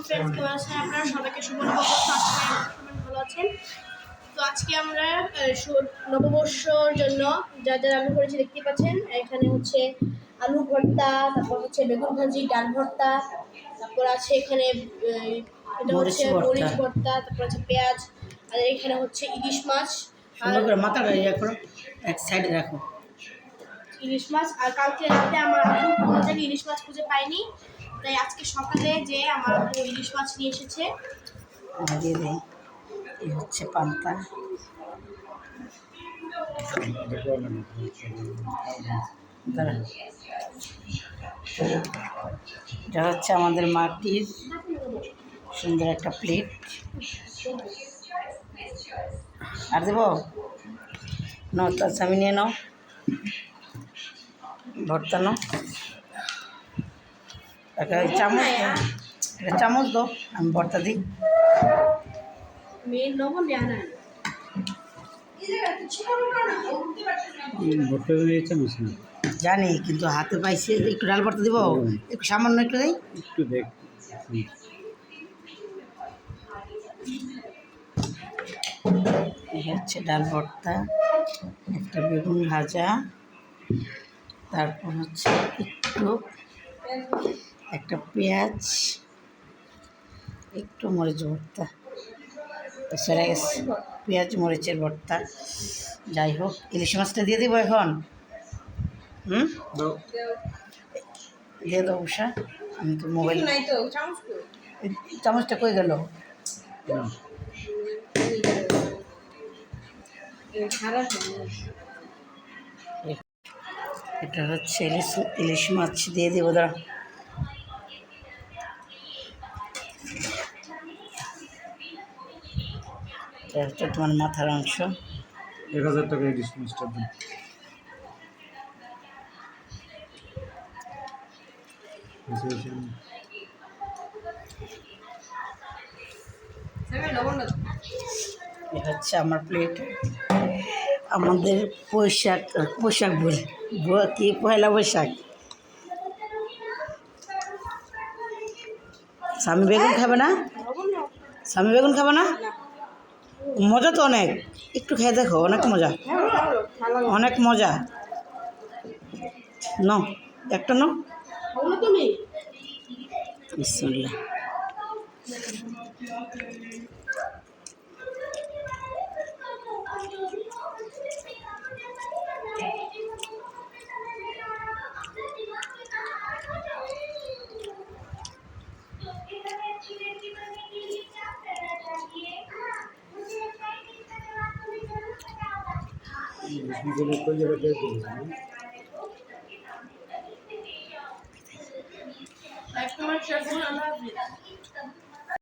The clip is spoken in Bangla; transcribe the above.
ফ্রেন্ডস, কেমন আছেন আপনারা? সবাইকে শুভ নববর্ষ। আজকে সবাই ভালো আছেন। তো আজকে আমরা নববর্ষর জন্য যা যা রান্না করেছি দেখতে পাচ্ছেন। এখানে হচ্ছে আলু ভর্তা, তারপর হচ্ছে বেগুন ভাজি, ডাল ভর্তা, তারপর আছে এখানে এটা হচ্ছে মরিচ ভর্তা, তারপর আছে পেঁয়াজ, আর এখানে হচ্ছে ইলিশ মাছ। সুন্দর করে মাথাটা ইয়ে করো, এক সাইডে রাখো। ইলিশ মাছ। আর কালকে রাতে আমার আব্বু কোনো জায়গায় ইলিশ মাছ খুঁজে পাইনি, তাই আজকে সকালে যে আমার আব্বু ইলিশ মাছ নিয়ে এসেছে। দিয়ে দেয়, এই হচ্ছে পান্তা। এটা হচ্ছে আমাদের মাটির সুন্দর একটা প্লেট। আর দেবো নাও, তার আমি নিয়ে নাও, ভর্তা নাও। একটা চামচ, একটা চামচ দাও, আমি ভর্তা দিই। জানি, কিন্তু হাতে পাইছে। একটু ডাল ভর্তা দিব, একটু সামান্য একটু দিই, একটু দেখ। এই হচ্ছে ডাল ভর্তা, একটা বেগুন ভাজা, তারপর হচ্ছে একটু একটা পেঁয়াজ, একটু মরিচ ভর্তা, সেরা গেছে পেঁয়াজ মরিচের ভর্তা। যাই হোক, ইলিশ মাছটা দিয়ে দিব এখন। দিয়ে দাও উষা। আমি তো মোবাইল, চামচটা কই গেল? এটা হচ্ছে ইলিশ মাছ, দিয়ে দেবো দাঁড়া। এটা হচ্ছে তোমার মাথার অংশ। 1000 টাকা ইলিশ মাছটার দাম। এটা হচ্ছে আমার প্লেট। আমাদের পোশাক বলি, কি পয়লা বৈশাখ। স্বামী বেগুন খাবে না? স্বামী বেগুন খাবে না? মজা তো অনেক, একটু খেয়ে দেখো, অনেক মজা, অনেক মজা। নাও একটা, নাও। বিসমিল্লাহ। লাইক কমেন্ট শেয়ার করুন। আল্লাহ হাফেজ।